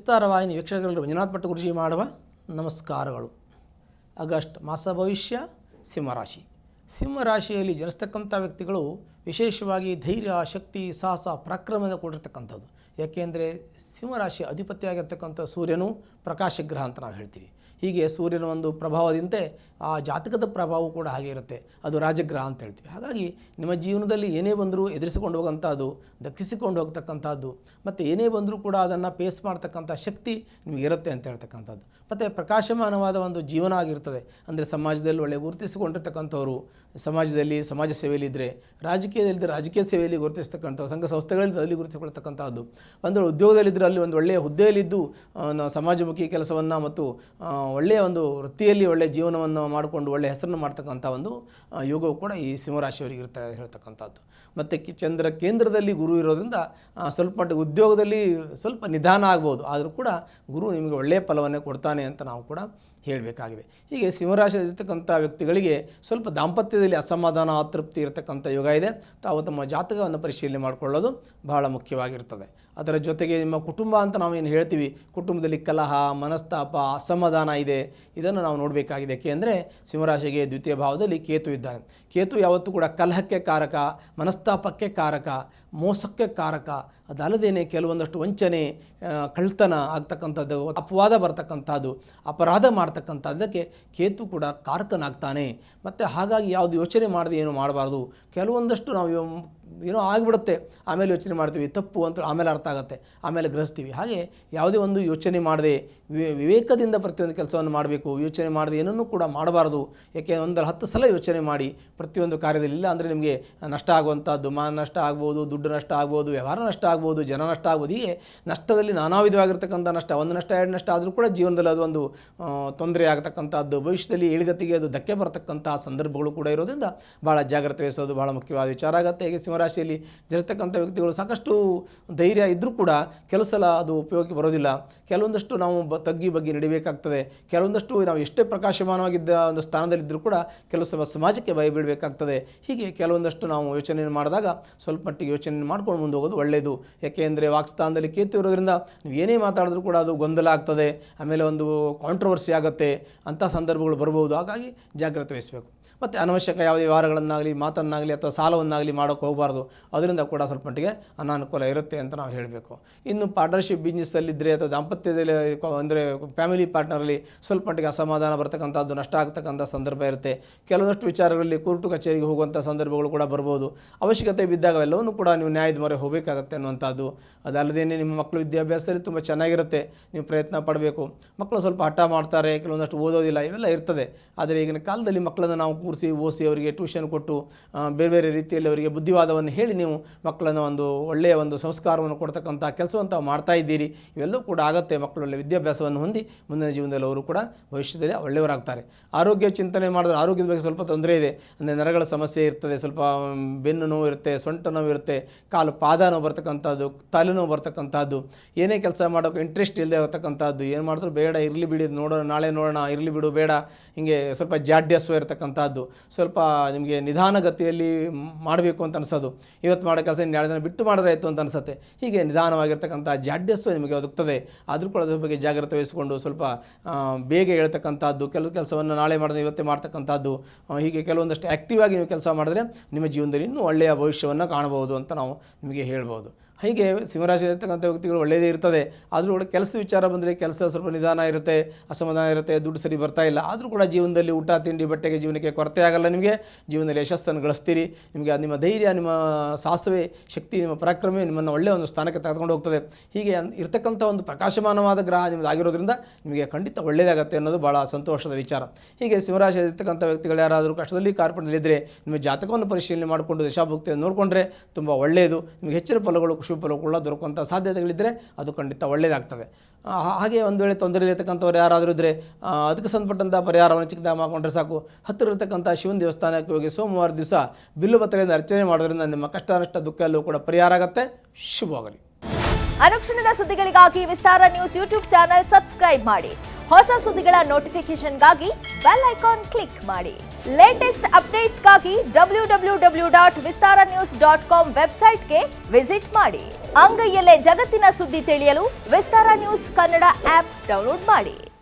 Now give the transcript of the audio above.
ವಿಸ್ತಾರ ವಾಹಿನಿ ವೀಕ್ಷಕರಲ್ಲಿ ಮಂಜುನಾಥ್ ಭಟ್ ಗುರುಜಿ ಮಾಡುವ ನಮಸ್ಕಾರಗಳು. ಆಗಸ್ಟ್ ಮಾಸ ಭವಿಷ್ಯ ಸಿಂಹರಾಶಿ. ಸಿಂಹರಾಶಿಯಲ್ಲಿ ಜನಿಸ್ತಕ್ಕಂಥ ವ್ಯಕ್ತಿಗಳು ವಿಶೇಷವಾಗಿ ಧೈರ್ಯ, ಶಕ್ತಿ, ಸಾಹಸ, ಪರಾಕ್ರಮದಿಂದ ಕೂಡಿರ್ತಕ್ಕಂಥದ್ದು. ಯಾಕೆಂದರೆ ಸಿಂಹರಾಶಿಯ ಅಧಿಪತಿಯಾಗಿರ್ತಕ್ಕಂಥ ಸೂರ್ಯನು ಪ್ರಕಾಶ ಗ್ರಹ ಅಂತ ನಾವು ಹೇಳ್ತೀವಿ. ಹೀಗೆ ಸೂರ್ಯನ ಒಂದು ಪ್ರಭಾವದಂತೆ ಆ ಜಾತಕದ ಪ್ರಭಾವ ಕೂಡ ಹಾಗೆ ಇರುತ್ತೆ. ಅದು ರಾಜಗ್ರಹ ಅಂತ ಹೇಳ್ತೀವಿ. ಹಾಗಾಗಿ ನಿಮ್ಮ ಜೀವನದಲ್ಲಿ ಏನೇ ಬಂದರೂ ಎದುರಿಸಿಕೊಂಡು ಹೋಗೋಂಥದ್ದು, ದಕ್ಕಿಸಿಕೊಂಡು ಹೋಗ್ತಕ್ಕಂಥದ್ದು, ಮತ್ತು ಏನೇ ಬಂದರೂ ಕೂಡ ಅದನ್ನು ಫೇಸ್ ಮಾಡ್ತಕ್ಕಂಥ ಶಕ್ತಿ ನಿಮಗಿರುತ್ತೆ ಅಂತ ಹೇಳ್ತಕ್ಕಂಥದ್ದು. ಮತ್ತು ಪ್ರಕಾಶಮಾನವಾದ ಒಂದು ಜೀವನ ಆಗಿರ್ತದೆ. ಅಂದರೆ ಸಮಾಜದಲ್ಲಿ ಒಳ್ಳೆಯ ಗುರುತಿಸಿಕೊಂಡಿರ್ತಕ್ಕಂಥವ್ರು, ಸಮಾಜದಲ್ಲಿ ಸಮಾಜ ಸೇವೆಯಲ್ಲಿದ್ದರೆ, ರಾಜಕೀಯದಲ್ಲಿದ್ದರೆ ರಾಜಕೀಯ ಸೇವೆಯಲ್ಲಿ ಗುರುತಿಸ್ತಕ್ಕಂಥವ್ರು, ಸಂಘ ಸಂಸ್ಥೆಗಳಲ್ಲಿ ಅಲ್ಲಿ ಗುರುತಿಸಿಕೊಳ್ತಕ್ಕಂಥದ್ದು, ಒಂದು ಉದ್ಯೋಗದಲ್ಲಿದ್ದರೆ ಅಲ್ಲಿ ಒಂದು ಒಳ್ಳೆಯ ಹುದ್ದೆಯಲ್ಲಿದ್ದು ಸಮಾಜಮುಖಿ ಕೆಲಸವನ್ನು ಮತ್ತು ಒಳ್ಳೆಯ ಒಂದು ವೃತ್ತಿಯಲ್ಲಿ ಒಳ್ಳೆಯ ಜೀವನವನ್ನು ಮಾಡಿಕೊಂಡು ಒಳ್ಳೆಯ ಹೆಸರನ್ನು ಮಾಡ್ತಕ್ಕಂಥ ಒಂದು ಯೋಗವು ಕೂಡ ಈ ಸಿಂಹರಾಶಿಯವರಿಗೆ ಇರ್ತಾ ಹೇಳ್ತಕ್ಕಂಥದ್ದು. ಮತ್ತು ಚಂದ್ರ ಕೇಂದ್ರದಲ್ಲಿ ಗುರು ಇರೋದ್ರಿಂದ ಸ್ವಲ್ಪ ಮಟ್ಟಿಗೆ ಉದ್ಯೋಗದಲ್ಲಿ ಸ್ವಲ್ಪ ನಿಧಾನ ಆಗ್ಬೋದು, ಆದರೂ ಕೂಡ ಗುರು ನಿಮಗೆ ಒಳ್ಳೆಯ ಫಲವನ್ನೇ ಕೊಡ್ತಾನೆ ಅಂತ ನಾವು ಕೂಡ ಹೇಳಬೇಕಾಗಿದೆ. ಹೀಗೆ ಸಿಂಹರಾಶಿ ಇರ್ತಕ್ಕಂಥ ವ್ಯಕ್ತಿಗಳಿಗೆ ಸ್ವಲ್ಪ ದಾಂಪತ್ಯದಲ್ಲಿ ಅಸಮಾಧಾನ, ಅತೃಪ್ತಿ ಇರತಕ್ಕಂಥ ಯೋಗ ಇದೆ. ತಾವು ತಮ್ಮ ಜಾತಕವನ್ನು ಪರಿಶೀಲನೆ ಮಾಡಿಕೊಳ್ಳೋದು ಬಹಳ ಮುಖ್ಯವಾಗಿರ್ತದೆ. ಅದರ ಜೊತೆಗೆ ನಿಮ್ಮ ಕುಟುಂಬ ಅಂತ ನಾವೇನು ಹೇಳ್ತೀವಿ, ಕುಟುಂಬದಲ್ಲಿ ಕಲಹ, ಮನಸ್ತಾಪ, ಅಸಮಾಧಾನ ಇದೆ, ಇದನ್ನು ನಾವು ನೋಡಬೇಕಾಗಿದೆ. ಏಕೆಂದರೆ ಸಿಂಹರಾಶಿಗೆ ದ್ವಿತೀಯ ಭಾವದಲ್ಲಿ ಕೇತು ಇದ್ದಾನೆ. ಕೇತು ಯಾವತ್ತೂ ಕೂಡ ಕಲಹಕ್ಕೆ ಕಾರಕ, ಮನಸ್ತಾಪಕ್ಕೆ ಕಾರಕ, ಮೋಸಕ್ಕೆ ಕಾರಕ. ಅದಲ್ಲದೇ ಕೆಲವೊಂದಷ್ಟು ವಂಚನೆ, ಕಳ್ತನ ಆಗ್ತಕ್ಕಂಥದ್ದು, ಅಪವಾದ ಬರ್ತಕ್ಕಂಥದ್ದು, ಅಪರಾಧ ಮಾಡ್ತಕ್ಕಂಥದ್ದಕ್ಕೆ ಕೇತು ಕೂಡ ಕಾರಕನಾಗ್ತಾನೆ. ಮತ್ತು ಹಾಗಾಗಿ ಯಾವುದು ಯೋಚನೆ ಮಾಡದೆ ಏನು ಮಾಡಬಾರ್ದು. ಕೆಲವೊಂದಷ್ಟು ನಾವು ಏನೋ ಆಗಿಬಿಡುತ್ತೆ, ಆಮೇಲೆ ಯೋಚನೆ ಮಾಡ್ತೀವಿ, ತಪ್ಪು ಅಂತ ಆಮೇಲೆ ಅರ್ಥ ಆಗುತ್ತೆ, ಆಮೇಲೆ ಗ್ರಹಿಸ್ತೀವಿ. ಹಾಗೆ ಯಾವುದೇ ಒಂದು ಯೋಚನೆ ಮಾಡದೆ ವಿವೇಕದಿಂದ ಪ್ರತಿಯೊಂದು ಕೆಲಸವನ್ನು ಮಾಡಬೇಕು. ಯೋಚನೆ ಮಾಡದೆ ಏನನ್ನೂ ಕೂಡ ಮಾಡಬಾರ್ದು. ಏಕೆ 1-10 ಸಲ ಯೋಚನೆ ಮಾಡಿ ಪ್ರತಿಯೊಂದು ಕಾರ್ಯದಲ್ಲಿ. ಇಲ್ಲ ಅಂದರೆ ನಿಮಗೆ ನಷ್ಟ ಆಗುವಂಥದ್ದು, ಮಾನ ನಷ್ಟ ಆಗ್ಬೋದು, ದುಡ್ಡು ನಷ್ಟ ಆಗ್ಬೋದು, ವ್ಯವಹಾರ ನಷ್ಟ ಆಗ್ಬೋದು, ಜನ ನಷ್ಟ ಆಗ್ಬೋದು. ಹೀಗೆ ನಷ್ಟದಲ್ಲಿ ನಾನಾ ವಿಧವಾಗಿರ್ತಕ್ಕಂಥ ನಷ್ಟ, 1 ನಷ್ಟ 2 ನಷ್ಟ ಆದರೂ ಕೂಡ ಜೀವನದಲ್ಲಿ ಅದೊಂದು ತೊಂದರೆ ಆಗ್ತಕ್ಕಂಥದ್ದು, ಭವಿಷ್ಯದಲ್ಲಿ ಏಳುಗತಿಗೆ ಅದು ಧಕ್ಕೆ ಬರ್ತಕ್ಕಂಥ ಸಂದರ್ಭಗಳು ಕೂಡ ಇರೋದ್ರಿಂದ ಭಾಳ ಜಾಗ್ರತೆ ವಹಿಸೋದು ಭಾಳ ಮುಖ್ಯವಾದ ವಿಚಾರ ಆಗುತ್ತೆ. ಹೀಗೆ ಸಿಂಹರಾಶಿಯಲ್ಲಿ ಜನಿಸ್ತಕ್ಕಂಥ ವ್ಯಕ್ತಿಗಳು ಸಾಕಷ್ಟು ಧೈರ್ಯ ಇದ್ದರೂ ಕೂಡ ಕೆಲವು ಸಲ ಅದು ಉಪಯೋಗಕ್ಕೆ ಬರೋದಿಲ್ಲ. ಕೆಲವೊಂದಷ್ಟು ನಾವು ತಗ್ಗಿ ಬಗ್ಗೆ ನಡಿಬೇಕಾಗ್ತದೆ. ಕೆಲವೊಂದಷ್ಟು ನಾವು ಎಷ್ಟೇ ಪ್ರಕಾಶಮಾನವಾಗಿದ್ದ ಒಂದು ಸ್ಥಾನದಲ್ಲಿದ್ದರೂ ಕೂಡ ಕೆಲವು ಸಲ ಸಮಾಜಕ್ಕೆ ಭಯ ಬೀಳಬೇಕಾಗ್ತದೆ. ಹೀಗೆ ಕೆಲವೊಂದಷ್ಟು ನಾವು ಯೋಚನೆ ಮಾಡಿದಾಗ ಸ್ವಲ್ಪ ಮಟ್ಟಿಗೆ ಯೋಚನೆ ಮಾಡ್ಕೊಂಡು ಮುಂದೆ ಹೋಗೋದು ಒಳ್ಳೆಯದು. ಯಾಕೆಂದರೆ ವಾಕ್ಸ್ಥಾನದಲ್ಲಿ ಕೇತು ಇರೋದ್ರಿಂದ ನೀವು ಏನೇ ಮಾತಾಡಿದ್ರೂ ಕೂಡ ಅದು ಗೊಂದಲ ಆಗ್ತದೆ, ಆಮೇಲೆ ಒಂದು ಕಾಂಟ್ರವರ್ಸಿ ಆಗುತ್ತೆ, ಅಂಥ ಸಂದರ್ಭಗಳು ಬರ್ಬೋದು. ಹಾಗಾಗಿ ಜಾಗ್ರತೆ ವಹಿಸಬೇಕು. ಮತ್ತು ಅನವಶ್ಯಕ ಯಾವುದೇ ವ್ಯವಹಾರಗಳನ್ನಾಗಲಿ, ಮಾತನ್ನಾಗಲಿ ಅಥವಾ ಸಾಲವನ್ನಾಗಲಿ ಮಾಡೋಕ್ಕೆ ಹೋಗಬಾರ್ದು. ಅದರಿಂದ ಕೂಡ ಸ್ವಲ್ಪ ಮಟ್ಟಿಗೆ ಅನಾನುಕೂಲ ಇರುತ್ತೆ ಅಂತ ನಾವು ಹೇಳಬೇಕು. ಇನ್ನು ಪಾರ್ಟ್ನರ್ಶಿಪ್ ಬಿಸ್ನೆಸ್ಸಲ್ಲಿದ್ದರೆ ಅಥವಾ ದಾಂಪತ್ಯದಲ್ಲಿ ಅಂದರೆ ಫ್ಯಾಮಿಲಿ ಪಾರ್ಟ್ನರಲ್ಲಿ ಸ್ವಲ್ಪ ಮಟ್ಟಿಗೆ ಅಸಮಾಧಾನ ಬರ್ತಕ್ಕಂಥದ್ದು, ನಷ್ಟ ಆಗ್ತಕ್ಕಂಥ ಸಂದರ್ಭ ಇರುತ್ತೆ. ಕೆಲವೊಂದಷ್ಟು ವಿಚಾರಗಳಲ್ಲಿ ಕೋರ್ಟು ಕಚೇರಿಗೆ ಹೋಗುವಂಥ ಸಂದರ್ಭಗಳು ಕೂಡ ಬರ್ಬೋದು. ಅವಶ್ಯಕತೆ ಬಿದ್ದಾಗ ಎಲ್ಲವನ್ನೂ ಕೂಡ ನೀವು ನ್ಯಾಯದ ಮೊರೆ ಹೋಗಬೇಕಾಗತ್ತೆ ಅನ್ನುವಂಥದ್ದು. ಅದಲ್ಲದೇ ನಿಮ್ಮ ಮಕ್ಕಳು ವಿದ್ಯಾಭ್ಯಾಸದಲ್ಲಿ ತುಂಬ ಚೆನ್ನಾಗಿರುತ್ತೆ, ನೀವು ಪ್ರಯತ್ನ ಪಡಬೇಕು. ಮಕ್ಕಳು ಸ್ವಲ್ಪ ಹಠ ಮಾಡ್ತಾರೆ, ಕೆಲವೊಂದಷ್ಟು ಓದೋದಿಲ್ಲ, ಇವೆಲ್ಲ ಇರ್ತದೆ. ಆದರೆ ಈಗಿನ ಕಾಲದಲ್ಲಿ ಮಕ್ಕಳನ್ನು ನಾವು ಓದಿಸಿ ಅವರಿಗೆ ಟ್ಯೂಷನ್ ಕೊಟ್ಟು ಬೇರೆ ಬೇರೆ ರೀತಿಯಲ್ಲಿ ಅವರಿಗೆ ಬುದ್ಧಿವಾದವನ್ನು ಹೇಳಿ ನೀವು ಮಕ್ಕಳನ್ನು ಒಂದು ಒಳ್ಳೆಯ ಒಂದು ಸಂಸ್ಕಾರವನ್ನು ಕೊಡ್ತಕ್ಕಂಥ ಕೆಲಸವನ್ನು ತಾವು ಮಾಡ್ತಾ ಇದ್ದೀರಿ. ಇವೆಲ್ಲವೂ ಕೂಡ ಆಗುತ್ತೆ. ಮಕ್ಕಳು ಒಳ್ಳೆಯ ವಿದ್ಯಾಭ್ಯಾಸವನ್ನು ಹೊಂದಿ ಮುಂದಿನ ಜೀವನದಲ್ಲಿ ಅವರು ಕೂಡ ಭವಿಷ್ಯದಲ್ಲಿ ಒಳ್ಳೆಯವರಾಗ್ತಾರೆ. ಆರೋಗ್ಯ ಚಿಂತನೆ ಮಾಡಿದ್ರೆ ಆರೋಗ್ಯದ ಬಗ್ಗೆ ಸ್ವಲ್ಪ ತೊಂದರೆ ಇದೆ. ಅಂದರೆ ನರಗಳ ಸಮಸ್ಯೆ ಇರ್ತದೆ, ಸ್ವಲ್ಪ ಬೆನ್ನು ನೋವು ಇರುತ್ತೆ, ಸೊಂಟ ನೋವು ಇರುತ್ತೆ, ಕಾಲು ಪಾದ ನೋವು ಬರ್ತಕ್ಕಂಥದ್ದು, ತಲೆನೋವು ಬರ್ತಕ್ಕಂಥದ್ದು, ಏನೇ ಕೆಲಸ ಮಾಡೋಕ್ಕೆ ಇಂಟ್ರೆಸ್ಟ್ ಇಲ್ಲದೆ ಇರತಕ್ಕಂಥದ್ದು, ಏನು ಮಾಡಿದ್ರು ಬೇಡ, ಇರಲಿ ಬಿಡಿ, ನೋಡೋಣ, ನಾಳೆ ನೋಡೋಣ, ಇರಲಿ ಬಿಡು, ಬೇಡ, ಹೀಗೆ ಸ್ವಲ್ಪ ಜಾಡ್ಯಸ್ವ ಇರತಕ್ಕಂಥದ್ದು, ಸ್ವಲ್ಪ ನಿಮಗೆ ನಿಧಾನಗತಿಯಲ್ಲಿ ಮಾಡಬೇಕು ಅಂತ ಅನಿಸೋದು, ಇವತ್ತು ಮಾಡೋ ಕೆಲಸ ನಾಳೆ ದಿನ ಬಿಟ್ಟು ಮಾಡಿದ್ರೆ ಆಯಿತು ಅಂತ ಅನಿಸುತ್ತೆ. ಹೀಗೆ ನಿಧಾನವಾಗಿರ್ತಕ್ಕಂಥ ಜಾಡ್ಯಸ್ವ ನಿಮಗೆ ಒದಗ್ತದೆ. ಆದರೂ ಕೂಡ ಅದ್ರ ಬಗ್ಗೆ ಜಾಗ್ರತೆ ವಹಿಸಿಕೊಂಡು ಸ್ವಲ್ಪ ಬೇಗ ಹೇಳ್ತಕ್ಕಂಥದ್ದು, ಕೆಲವು ಕೆಲಸವನ್ನು ನಾಳೆ ಮಾಡಿದ್ರೆ ಇವತ್ತೇ ಮಾಡ್ತಕ್ಕಂಥದ್ದು, ಹೀಗೆ ಕೆಲವೊಂದಷ್ಟು ಆ್ಯಕ್ಟಿವ್ ಆಗಿ ನೀವು ಕೆಲಸ ಮಾಡಿದ್ರೆ ನಿಮ್ಮ ಜೀವನದಲ್ಲಿ ಇನ್ನೂ ಒಳ್ಳೆಯ ಭವಿಷ್ಯವನ್ನು ಕಾಣಬಹುದು ಅಂತ ನಾವು ನಿಮಗೆ ಹೇಳ್ಬೋದು. ಹೀಗೆ ಸಿಂಹರಾಶಿ ಇರ್ತಕ್ಕಂಥ ವ್ಯಕ್ತಿಗಳು ಒಳ್ಳೆಯದೇ ಇರ್ತದೆ. ಆದರೂ ಕೂಡ ಕೆಲಸ ವಿಚಾರ ಬಂದರೆ ಕೆಲಸ ಸ್ವಲ್ಪ ನಿಧಾನ ಇರುತ್ತೆ, ಅಸಮಾಧಾನ ಇರುತ್ತೆ, ದುಡ್ಡು ಸರಿ ಬರ್ತಾ ಇಲ್ಲ. ಆದರೂ ಕೂಡ ಜೀವನದಲ್ಲಿ ಊಟ ತಿಂಡಿ ಬಟ್ಟೆಗೆ ಜೀವನಕ್ಕೆ ಕೊರತೆ ಆಗಲ್ಲ. ನಿಮಗೆ ಜೀವನದಲ್ಲಿ ಯಶಸ್ಸನ್ನು ಗಳಿಸ್ತೀರಿ. ನಿಮಗೆ ನಿಮ್ಮ ಧೈರ್ಯ, ನಿಮ್ಮ ಸಾಹಸವೇ ಶಕ್ತಿ, ನಿಮ್ಮ ಪರಾಕ್ರಮವೇ ನಿಮ್ಮನ್ನು ಒಳ್ಳೆಯ ಒಂದು ಸ್ಥಾನಕ್ಕೆ ತೆಗೆದುಕೊಂಡು ಹೋಗ್ತದೆ. ಹೀಗೆ ಇರ್ತಕ್ಕಂಥ ಒಂದು ಪ್ರಕಾಶಮಾನವಾದ ಗ್ರಹ ನಿಮ್ಮದು ಆಗಿರೋದ್ರಿಂದ ನಿಮಗೆ ಖಂಡಿತ ಒಳ್ಳೆಯದಾಗತ್ತೆ ಅನ್ನೋದು ಭಾಳ ಸಂತೋಷದ ವಿಚಾರ. ಹೀಗೆ ಸಿಂಹರಾಶಿ ಇರ್ತಕ್ಕಂಥ ವ್ಯಕ್ತಿಗಳು ಯಾರಾದರೂ ಕಷ್ಟದಲ್ಲಿ ಕಾರ್ಪಣ್ಯದಲ್ಲಿದ್ದರೆ ನಿಮ್ಮ ಜಾತಕವನ್ನು ಪರಿಶೀಲನೆ ಮಾಡಿಕೊಂಡು ದಶಾಭುಕ್ತಿಯನ್ನು ನೋಡಿಕೊಂಡ್ರೆ ತುಂಬ ಒಳ್ಳೆಯದು. ನಿಮಗೆ ಹೆಚ್ಚಿನ ಫಲಗಳು, ಫಲಗಳು ಕೂಡ ದೊರಕುವಂಥ ಸಾಧ್ಯತೆಗಳಿದ್ದರೆ ಅದು ಖಂಡಿತ ಒಳ್ಳೆಯದಾಗ್ತದೆ. ಹಾಗೆ ಒಂದು ವೇಳೆ ತೊಂದರೆ ಇರತಕ್ಕಂಥವ್ರು ಯಾರಾದರೂ ಇದ್ದರೆ ಅದಕ್ಕೆ ಸಂಬಂಧಪಟ್ಟಂಥ ಪರಿಹಾರವನ್ನು ಚಿಕ್ಕದಾಗಿ ಮಾಡಿಕೊಂಡ್ರೆ ಸಾಕು. ಹತ್ತಿರ ಇರತಕ್ಕಂಥ ಶಿವನ ದೇವಸ್ಥಾನಕ್ಕೆ ಹೋಗಿ ಸೋಮವಾರ ದಿವಸ ಬಿಲ್ಲುಪತ್ರೆಯಿಂದ ಅರ್ಚನೆ ಮಾಡೋದ್ರಿಂದ ನಿಮ್ಮ ಕಷ್ಟ ನಷ್ಟ ದುಃಖ ಎಲ್ಲವೂ ಕೂಡ ಪರಿಹಾರ ಆಗುತ್ತೆ. ಶುಭವಾಗಲಿ. ಅನುಕ್ಷಣದ ಸುದ್ದಿಗಳಿಗಾಗಿ ವಿಸ್ತಾರ ನ್ಯೂಸ್ ಯೂಟ್ಯೂಬ್ ಚಾನೆಲ್ ಸಬ್ಸ್ಕ್ರೈಬ್ ಮಾಡಿ. ಹೊಸ ಸುದ್ದಿಗಳ ನೋಟಿಫಿಕೇಶನ್ಗಾಗಿ ಬೆಲ್ ಐಕಾನ್ ಕ್ಲಿಕ್ ಮಾಡಿ. ಲೇಟೆಸ್ಟ್ ಅಪ್ಡೇಟ್ಸ್ಗಾಗಿ www.vistaranews.com ವೆಬ್ಸೈಟ್ಗೆ ವಿಸಿಟ್ ಮಾಡಿ. ಅಂಗೈಯಲ್ಲೇ ಜಗತ್ತಿನ ಸುದ್ದಿ ತಿಳಿಯಲು ವಿಸ್ತಾರ ನ್ಯೂಸ್ ಕನ್ನಡ ಆಪ್ ಡೌನ್ಲೋಡ್ ಮಾಡಿ.